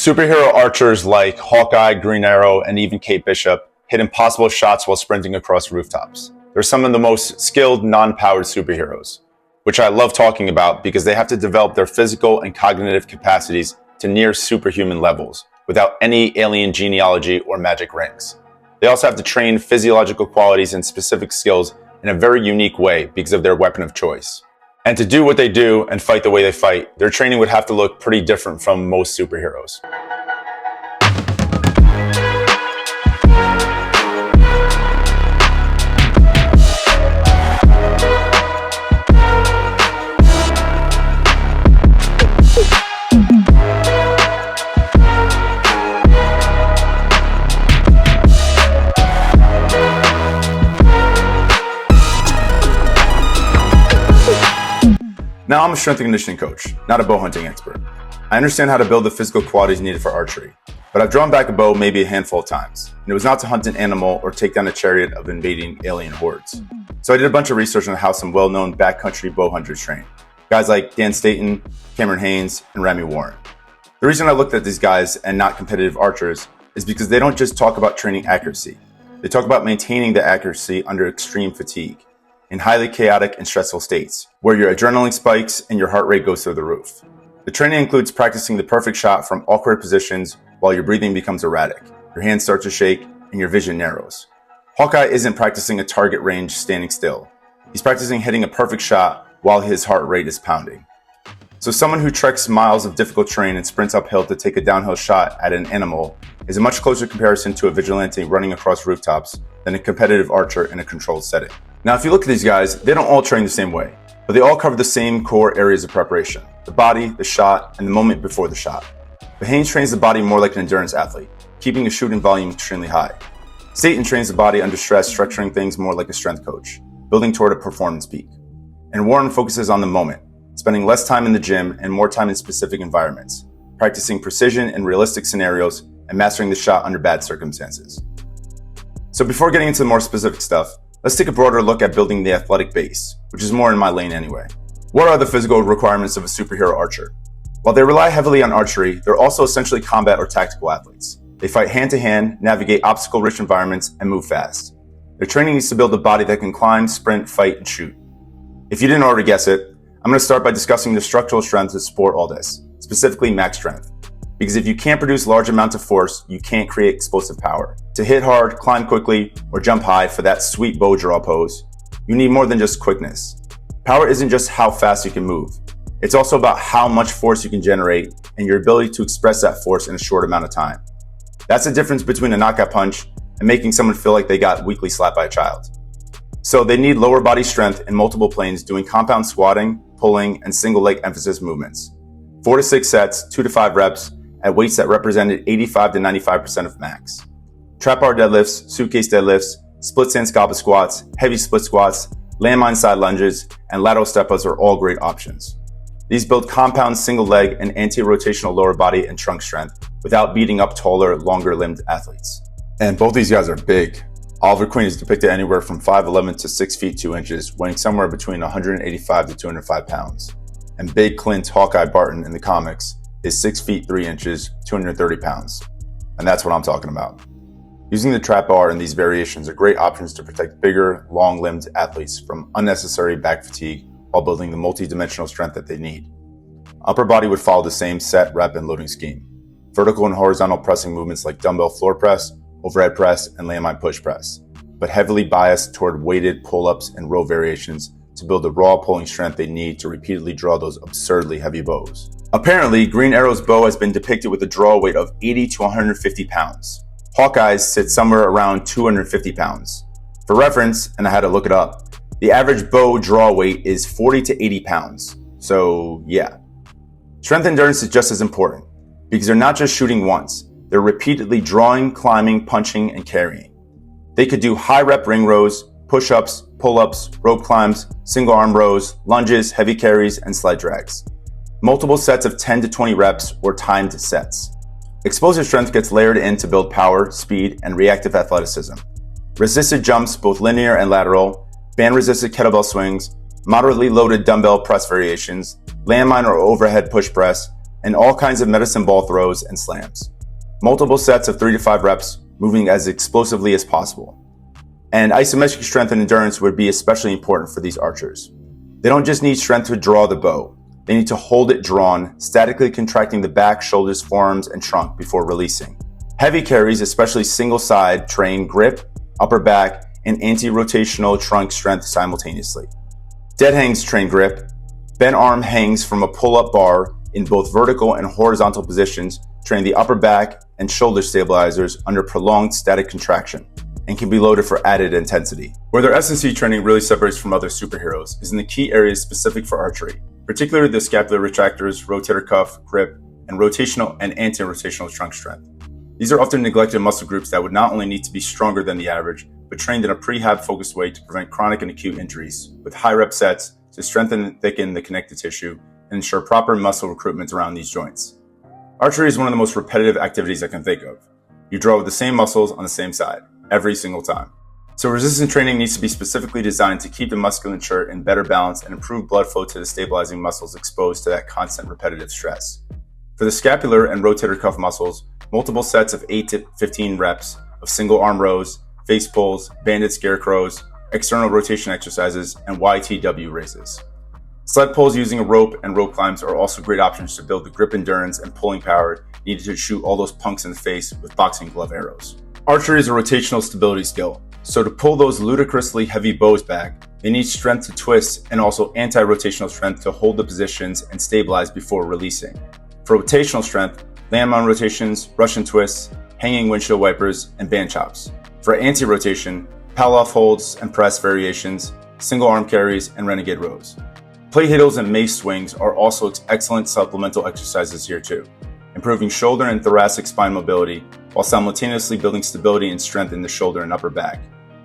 Superhero archers like Hawkeye, Green Arrow, and even Kate Bishop hit impossible shots while sprinting across rooftops. They're some of the most skilled, non-powered superheroes, which I love talking about because they have to develop their physical and cognitive capacities to near superhuman levels without any alien genealogy or magic rings. They also have to train physiological qualities and specific skills in a very unique way because of their weapon of choice. And to do what they do and fight the way they fight, their training would have to look pretty different from most superheroes. Now, I'm a strength and conditioning coach, not a bow hunting expert. I understand how to build the physical qualities needed for archery, but I've drawn back a bow maybe a handful of times, and it was not to hunt an animal or take down a chariot of invading alien hordes. So I did a bunch of research on how some well-known backcountry bow hunters train, guys like Staton, Cameron Haynes, and Remi Warren. The reason I looked at these guys and not competitive archers is because they don't just talk about training accuracy. They talk about maintaining the accuracy under extreme fatigue, in highly chaotic and stressful states, where your adrenaline spikes and your heart rate goes through the roof. The training includes practicing the perfect shot from awkward positions while your breathing becomes erratic, your hands start to shake, and your vision narrows. Hawkeye isn't practicing a target range standing still. He's practicing hitting a perfect shot while his heart rate is pounding. So someone who treks miles of difficult terrain and sprints uphill to take a downhill shot at an animal is a much closer comparison to a vigilante running across rooftops than a competitive archer in a controlled setting. Now, if you look at these guys, they don't all train the same way, but they all cover the same core areas of preparation: the body, the shot, and the moment before the shot. But Haynes trains the body more like an endurance athlete, keeping his shooting volume extremely high. Staton trains the body under stress, structuring things more like a strength coach, building toward a performance peak. And Warren focuses on the moment, spending less time in the gym and more time in specific environments, practicing precision in realistic scenarios and mastering the shot under bad circumstances. So before getting into the more specific stuff, let's take a broader look at building the athletic base, which is more in my lane anyway. What are the physical requirements of a superhero archer? While they rely heavily on archery, they're also essentially combat or tactical athletes. They fight hand-to-hand, navigate obstacle-rich environments, and move fast. Their training needs to build a body that can climb, sprint, fight, and shoot. If you didn't already guess it, I'm going to start by discussing the structural strength to support all this, specifically max strength. Because if you can't produce large amounts of force, you can't create explosive power. To hit hard, climb quickly, or jump high for that sweet bow draw pose, you need more than just quickness. Power isn't just how fast you can move. It's also about how much force you can generate and your ability to express that force in a short amount of time. That's the difference between a knockout punch and making someone feel like they got weakly slapped by a child. So they need lower body strength in multiple planes doing compound squatting, pulling, and single leg emphasis movements. 4 to 6 sets, 2 to 5 reps, at weights that represented 85 to 95% of max. Trap bar deadlifts, suitcase deadlifts, split stand scalpel squats, heavy split squats, landmine side lunges, and lateral step-ups are all great options. These build compound single leg and anti-rotational lower body and trunk strength without beating up taller, longer limbed athletes. And both these guys are big. Oliver Queen is depicted anywhere from 5'11" to 6 feet 2 inches, weighing somewhere between 185 to 205 pounds. And Big Clint Hawkeye Barton in the comics is 6 feet 3 inches, 230 pounds. And that's what I'm talking about. Using the trap bar and these variations are great options to protect bigger, long-limbed athletes from unnecessary back fatigue while building the multi-dimensional strength that they need. Upper body would follow the same set, rep, and loading scheme. Vertical and horizontal pressing movements like dumbbell floor press, overhead press, and landmine push press, but heavily biased toward weighted pull-ups and row variations to build the raw pulling strength they need to repeatedly draw those absurdly heavy bows. Apparently, Green Arrow's bow has been depicted with a draw weight of 80 to 150 pounds. Hawkeye's sits somewhere around 250 pounds. For reference, and I had to look it up, the average bow draw weight is 40 to 80 pounds. So yeah. Strength endurance is just as important, because they're not just shooting once, they're repeatedly drawing, climbing, punching, and carrying. They could do high rep ring rows, push-ups, pull-ups, rope climbs, single arm rows, lunges, heavy carries, and sled drags. Multiple sets of 10 to 20 reps or timed sets. Explosive strength gets layered in to build power, speed, and reactive athleticism. Resisted jumps, both linear and lateral, band-resisted kettlebell swings, moderately loaded dumbbell press variations, landmine or overhead push press, and all kinds of medicine ball throws and slams. Multiple sets of 3 to 5 reps, moving as explosively as possible. And isometric strength and endurance would be especially important for these archers. They don't just need strength to draw the bow. They need to hold it drawn, statically contracting the back, shoulders, forearms, and trunk before releasing. Heavy carries, especially single side, train grip, upper back, and anti-rotational trunk strength simultaneously. Dead hangs train grip. Bent arm hangs from a pull-up bar in both vertical and horizontal positions train the upper back and shoulder stabilizers under prolonged static contraction and can be loaded for added intensity. Where their S&C training really separates from other superheroes is in the key areas specific for archery, particularly the scapular retractors, rotator cuff, grip, and rotational and anti-rotational trunk strength. These are often neglected muscle groups that would not only need to be stronger than the average, but trained in a prehab-focused way to prevent chronic and acute injuries, with high rep sets to strengthen and thicken the connective tissue and ensure proper muscle recruitment around these joints. Archery is one of the most repetitive activities I can think of. You draw with the same muscles on the same side, every single time. So resistance training needs to be specifically designed to keep the musculature in better balance and improve blood flow to the stabilizing muscles exposed to that constant repetitive stress. For the scapular and rotator cuff muscles, multiple sets of 8 to 15 reps of single arm rows, face pulls, banded scarecrows, external rotation exercises, and YTW raises. Sled pulls using a rope and rope climbs are also great options to build the grip endurance and pulling power needed to shoot all those punks in the face with boxing glove arrows. Archery is a rotational stability skill, so to pull those ludicrously heavy bows back, they need strength to twist and also anti-rotational strength to hold the positions and stabilize before releasing. For rotational strength, landmine rotations, Russian twists, hanging windshield wipers, and band chops. For anti-rotation, pal-off holds and press variations, single arm carries, and renegade rows. Plate hiddles and mace swings are also excellent supplemental exercises here too, improving shoulder and thoracic spine mobility while simultaneously building stability and strength in the shoulder and upper back,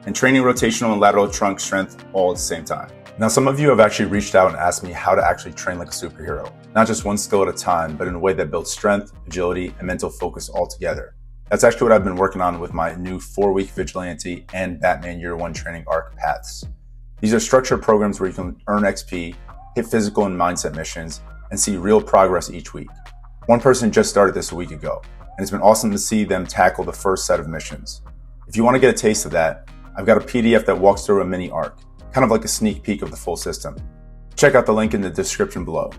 and training rotational and lateral trunk strength all at the same time. Now, some of you have actually reached out and asked me how to actually train like a superhero, not just one skill at a time, but in a way that builds strength, agility, and mental focus all together. That's actually what I've been working on with my new 4-week Vigilante and Batman Year 1 training arc paths. These are structured programs where you can earn XP, hit physical and mindset missions, and see real progress each week. One person just started this a week ago, and it's been awesome to see them tackle the first set of missions. If you want to get a taste of that, I've got a PDF that walks through a mini arc, kind of like a sneak peek of the full system. Check out the link in the description below.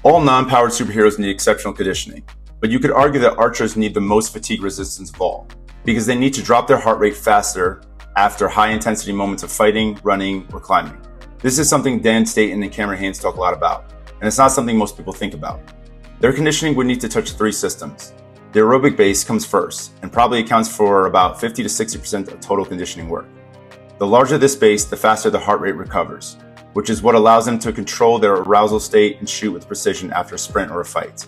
All non-powered superheroes need exceptional conditioning, but you could argue that archers need the most fatigue resistance of all, because they need to drop their heart rate faster after high-intensity moments of fighting, running, or climbing. This is something Dan Staton and Cameron Haynes talk a lot about, and it's not something most people think about. Their conditioning would need to touch 3 systems. The aerobic base comes first, and probably accounts for about 50 to 60% of total conditioning work. The larger this base, the faster the heart rate recovers, which is what allows them to control their arousal state and shoot with precision after a sprint or a fight.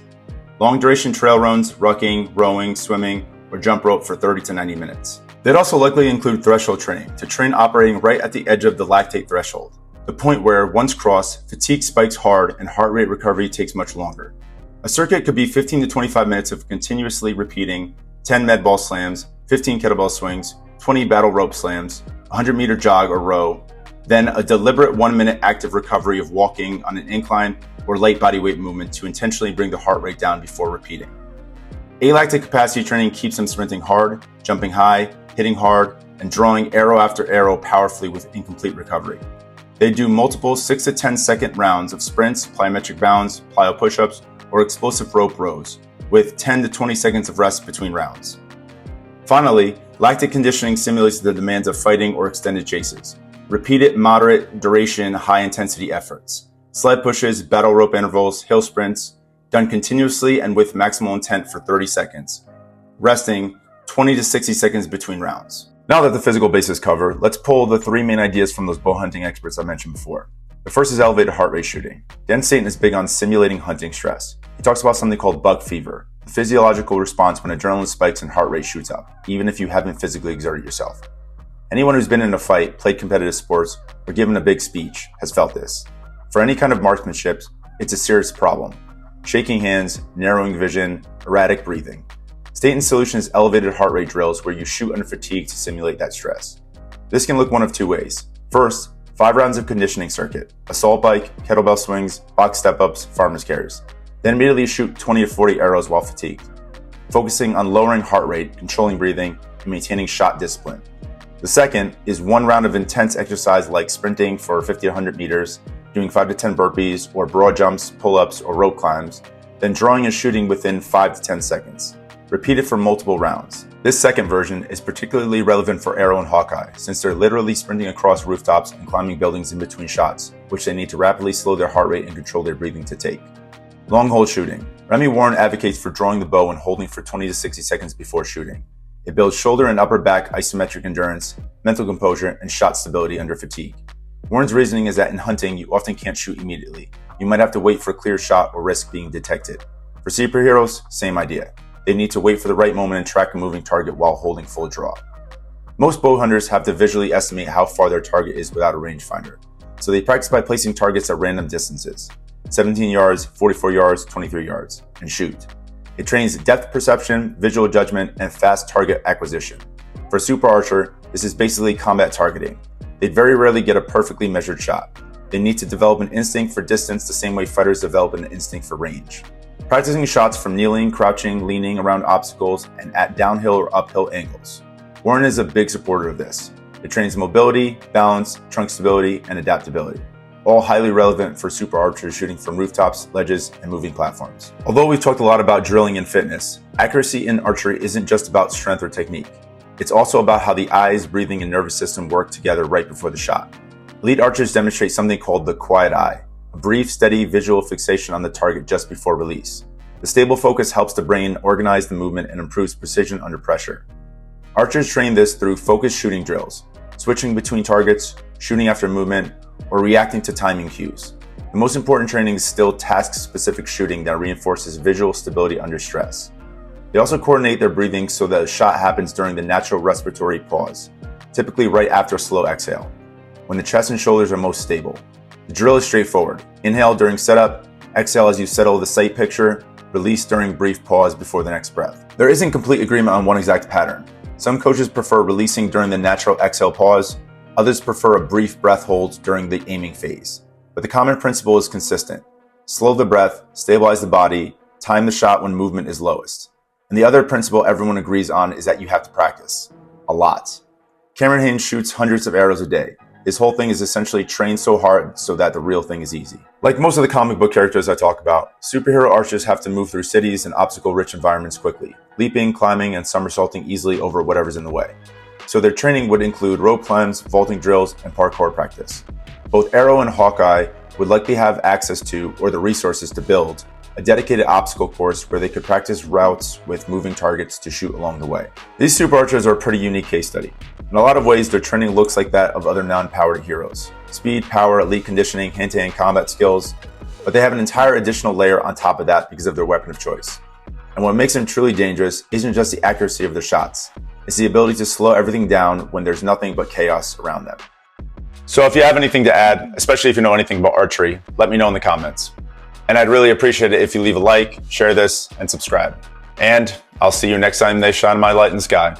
Long duration trail runs, rucking, rowing, swimming, or jump rope for 30 to 90 minutes. They'd also likely include threshold training to train operating right at the edge of the lactate threshold, the point where, once crossed, fatigue spikes hard and heart rate recovery takes much longer. A circuit could be 15 to 25 minutes of continuously repeating 10 med ball slams, 15 kettlebell swings, 20 battle rope slams, 100-meter jog or row, then a deliberate 1-minute active recovery of walking on an incline or light body weight movement to intentionally bring the heart rate down before repeating. Alactic capacity training keeps them sprinting hard, jumping high, hitting hard, and drawing arrow after arrow powerfully with incomplete recovery. They do multiple 6 to 10 second rounds of sprints, plyometric bounds, plyo push-ups, or explosive rope rows, with 10 to 20 seconds of rest between rounds. Finally, lactic conditioning simulates the demands of fighting or extended chases. Repeated moderate duration, high intensity efforts. Sled pushes, battle rope intervals, hill sprints, done continuously and with maximal intent for 30 seconds. Resting 20 to 60 seconds between rounds. Now that the physical base is covered, let's pull the 3 main ideas from those bow hunting experts I mentioned before. The first is elevated heart rate shooting. Dan Staton is big on simulating hunting stress. He talks about something called buck fever, the physiological response when adrenaline spikes and heart rate shoots up, even if you haven't physically exerted yourself. Anyone who's been in a fight, played competitive sports, or given a big speech has felt this. For any kind of marksmanship, it's a serious problem. Shaking hands, narrowing vision, erratic breathing. Staton's solution is elevated heart rate drills where you shoot under fatigue to simulate that stress. This can look one of 2 ways. First, 5 rounds of conditioning circuit, assault bike, kettlebell swings, box step-ups, farmer's carries. Then immediately shoot 20 to 40 arrows while fatigued, focusing on lowering heart rate, controlling breathing, and maintaining shot discipline. The second is 1 round of intense exercise like sprinting for 50 to 100 meters, doing 5 to 10 burpees or broad jumps, pull-ups, or rope climbs, then drawing and shooting within 5 to 10 seconds. Repeat it for multiple rounds. This second version is particularly relevant for Arrow and Hawkeye, since they're literally sprinting across rooftops and climbing buildings in between shots, which they need to rapidly slow their heart rate and control their breathing to take. Long hold shooting. Remi Warren advocates for drawing the bow and holding for 20 to 60 seconds before shooting. It builds shoulder and upper back isometric endurance, mental composure, and shot stability under fatigue. Warren's reasoning is that in hunting, you often can't shoot immediately. You might have to wait for a clear shot or risk being detected. For superheroes, same idea. They need to wait for the right moment and track a moving target while holding full draw. Most bow hunters have to visually estimate how far their target is without a rangefinder, so they practice by placing targets at random distances, 17 yards, 44 yards, 23 yards, and shoot. It trains depth perception, visual judgment, and fast target acquisition. For a super archer, this is basically combat targeting. They very rarely get a perfectly measured shot. They need to develop an instinct for distance the same way fighters develop an instinct for range. Practicing shots from kneeling, crouching, leaning around obstacles, and at downhill or uphill angles. Warren is a big supporter of this. It trains mobility, balance, trunk stability, and adaptability, all highly relevant for super archers shooting from rooftops, ledges, and moving platforms. Although we've talked a lot about drilling and fitness, accuracy in archery isn't just about strength or technique. It's also about how the eyes, breathing, and nervous system work together right before the shot. Elite archers demonstrate something called the quiet eye, a brief, steady visual fixation on the target just before release. The stable focus helps the brain organize the movement and improves precision under pressure. Archers train this through focused shooting drills, switching between targets, shooting after movement, or reacting to timing cues. The most important training is still task-specific shooting that reinforces visual stability under stress. They also coordinate their breathing so that a shot happens during the natural respiratory pause, typically right after a slow exhale, when the chest and shoulders are most stable. The drill is straightforward. Inhale during setup, exhale as you settle the sight picture, release during brief pause before the next breath. There isn't complete agreement on one exact pattern. Some coaches prefer releasing during the natural exhale pause, others prefer a brief breath hold during the aiming phase. But the common principle is consistent. Slow the breath, stabilize the body, time the shot when movement is lowest. And the other principle everyone agrees on is that you have to practice. A lot. Cameron Haynes shoots hundreds of arrows a day. His whole thing is essentially train so hard so that the real thing is easy. Like most of the comic book characters I talk about, superhero archers have to move through cities and obstacle-rich environments quickly, leaping, climbing, and somersaulting easily over whatever's in the way. So their training would include rope climbs, vaulting drills, and parkour practice. Both Arrow and Hawkeye would likely have access to, or the resources to build, a dedicated obstacle course where they could practice routes with moving targets to shoot along the way. These super archers are a pretty unique case study. In a lot of ways, their training looks like that of other non-powered heroes. Speed, power, elite conditioning, hand-to-hand combat skills, but they have an entire additional layer on top of that because of their weapon of choice. And what makes them truly dangerous isn't just the accuracy of their shots, it's the ability to slow everything down when there's nothing but chaos around them. So if you have anything to add, especially if you know anything about archery, let me know in the comments. And I'd really appreciate it if you leave a like, share this, and subscribe. And I'll see you next time they shine my light in the sky.